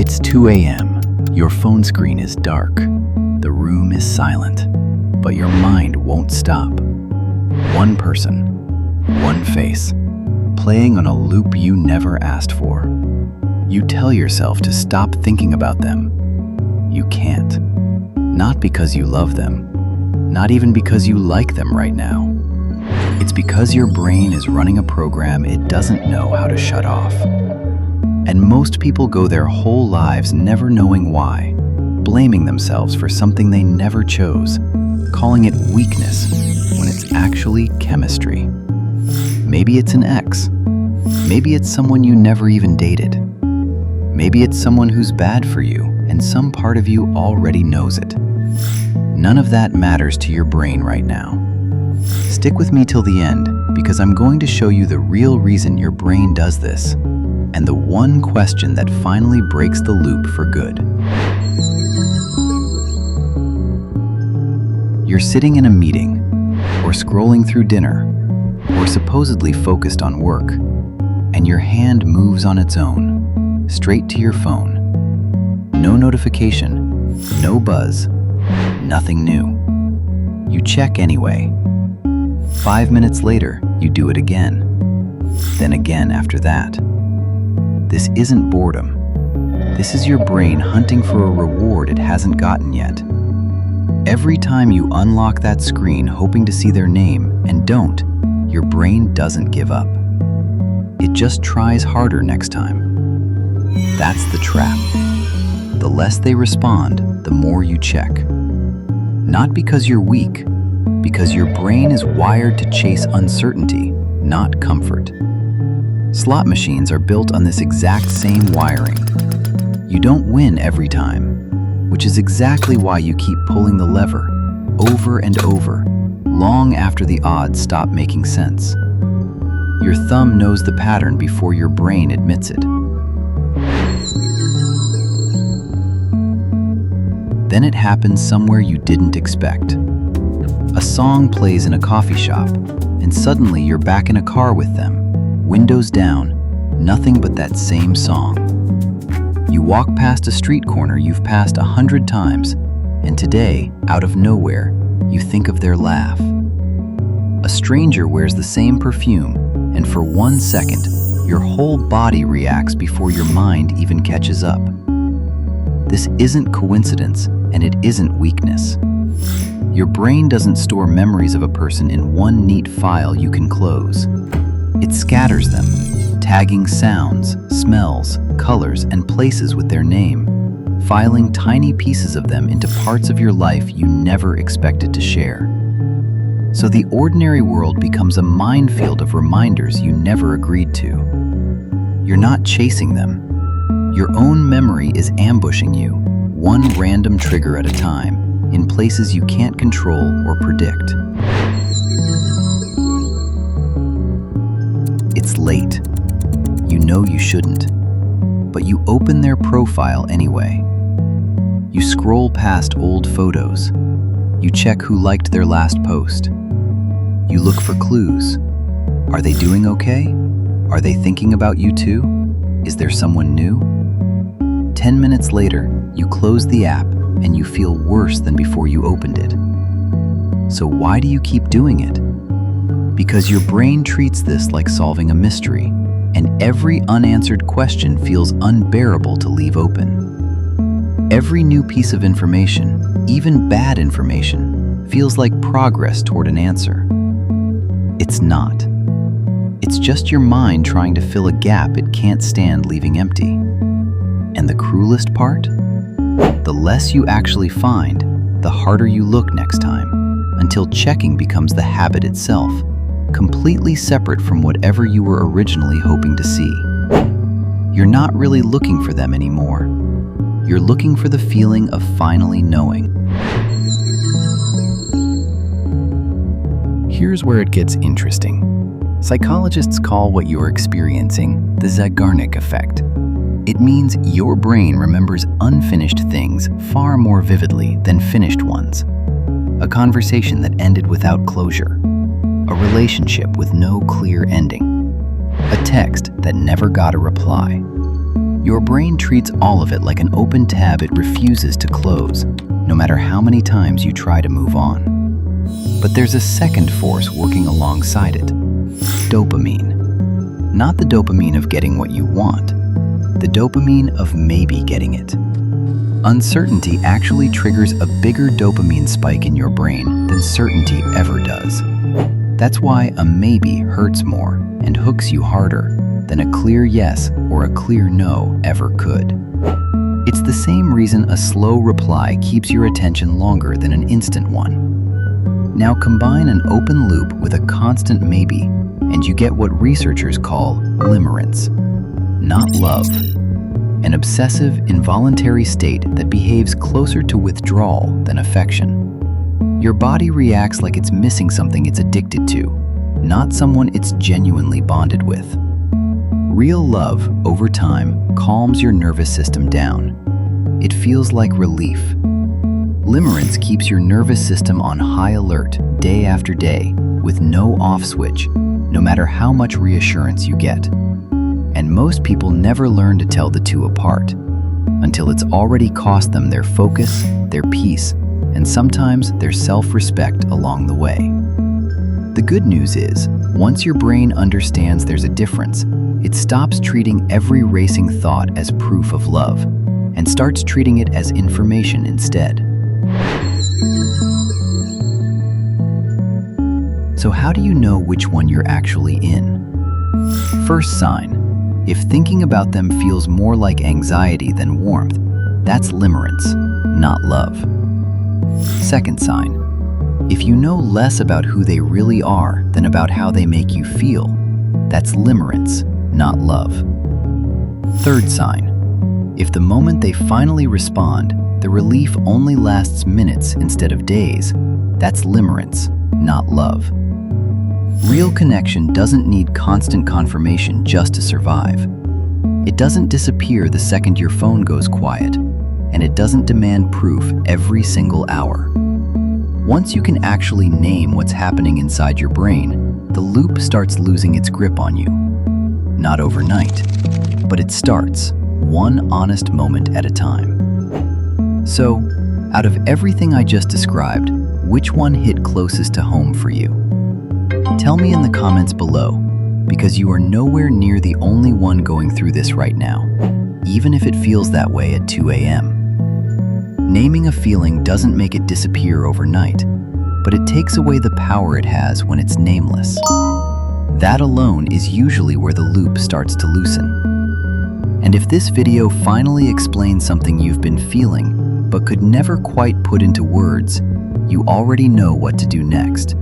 It's 2 a.m. Your phone screen is dark. The room is silent, but your mind won't stop. One person, one face, playing on a loop you never asked for. You tell yourself to stop thinking about them. You can't. Not because you love them, not even because you like them right now. It's because your brain is running a program it doesn't know how to shut off. And most people go their whole lives never knowing why, blaming themselves for something they never chose, calling it weakness when it's actually chemistry. Maybe it's an ex. Maybe it's someone you never even dated. Maybe it's someone who's bad for you and some part of you already knows it. None of that matters to your brain right now. Stick with me till the end because I'm going to show you the real reason your brain does this and the one question that finally breaks the loop for good. You're sitting in a meeting, or scrolling through dinner, or supposedly focused on work, and your hand moves on its own, straight to your phone. No notification, no buzz, nothing new. You check anyway. 5 minutes later, you do it again. Then again after that. This isn't boredom. This is your brain hunting for a reward it hasn't gotten yet. Every time you unlock that screen hoping to see their name and don't, your brain doesn't give up. It just tries harder next time. That's the trap. The less they respond, the more you check. Not because you're weak, because your brain is wired to chase uncertainty, not comfort. Slot machines are built on this exact same wiring. You don't win every time, which is exactly why you keep pulling the lever over and over, long after the odds stop making sense. Your thumb knows the pattern before your brain admits it. Then it happens somewhere you didn't expect. A song plays in a coffee shop, and suddenly you're back in a car with them. Windows down, nothing but that same song. You walk past a street corner you've passed 100 times, and today, out of nowhere, you think of their laugh. A stranger wears the same perfume, and for 1 second, your whole body reacts before your mind even catches up. This isn't coincidence, and it isn't weakness. Your brain doesn't store memories of a person in one neat file you can close. It scatters them, tagging sounds, smells, colors, and places with their name, filing tiny pieces of them into parts of your life you never expected to share. So the ordinary world becomes a minefield of reminders you never agreed to. You're not chasing them. Your own memory is ambushing you, one random trigger at a time, in places you can't control or predict. It's late. You know you shouldn't, but you open their profile anyway. You scroll past old photos. You check who liked their last post. You look for clues. Are they doing okay? Are they thinking about you too? Is there someone new? 10 minutes later, you close the app and you feel worse than before you opened it. So why do you keep doing it? Because your brain treats this like solving a mystery, and every unanswered question feels unbearable to leave open. Every new piece of information, even bad information, feels like progress toward an answer. It's not. It's just your mind trying to fill a gap it can't stand leaving empty. And the cruelest part? The less you actually find, the harder you look next time, until checking becomes the habit itself, completely separate from whatever you were originally hoping to see. You're not really looking for them anymore. You're looking for the feeling of finally knowing. Here's where it gets interesting. Psychologists call what you're experiencing the Zeigarnik effect. It means your brain remembers unfinished things far more vividly than finished ones. A conversation that ended without closure. A relationship with no clear ending. A text that never got a reply. Your brain treats all of it like an open tab it refuses to close, no matter how many times you try to move on. But there's a second force working alongside it: dopamine. Not the dopamine of getting what you want, the dopamine of maybe getting it. Uncertainty actually triggers a bigger dopamine spike in your brain than certainty ever does. That's why a maybe hurts more and hooks you harder than a clear yes or a clear no ever could. It's the same reason a slow reply keeps your attention longer than an instant one. Now combine an open loop with a constant maybe, and you get what researchers call limerence, not love. An obsessive, involuntary state that behaves closer to withdrawal than affection. Your body reacts like it's missing something it's addicted to, not someone it's genuinely bonded with. Real love, over time, calms your nervous system down. It feels like relief. Limerence keeps your nervous system on high alert day after day, with no off switch, no matter how much reassurance you get. And most people never learn to tell the two apart, until it's already cost them their focus, their peace, and sometimes their self-respect along the way. The good news is, once your brain understands there's a difference, it stops treating every racing thought as proof of love, and starts treating it as information instead. So how do you know which one you're actually in? First sign: if thinking about them feels more like anxiety than warmth, that's limerence, not love. Second sign: if you know less about who they really are than about how they make you feel, that's limerence, not love. Third sign: if the moment they finally respond, the relief only lasts minutes instead of days, that's limerence, not love. Real connection doesn't need constant confirmation just to survive. It doesn't disappear the second your phone goes quiet, and it doesn't demand proof every single hour. Once you can actually name what's happening inside your brain, the loop starts losing its grip on you. Not overnight, but it starts, one honest moment at a time. So, out of everything I just described, which one hit closest to home for you? Tell me in the comments below, because you are nowhere near the only one going through this right now, even if it feels that way at 2 a.m. Naming a feeling doesn't make it disappear overnight, but it takes away the power it has when it's nameless. That alone is usually where the loop starts to loosen. And if this video finally explains something you've been feeling, but could never quite put into words, you already know what to do next.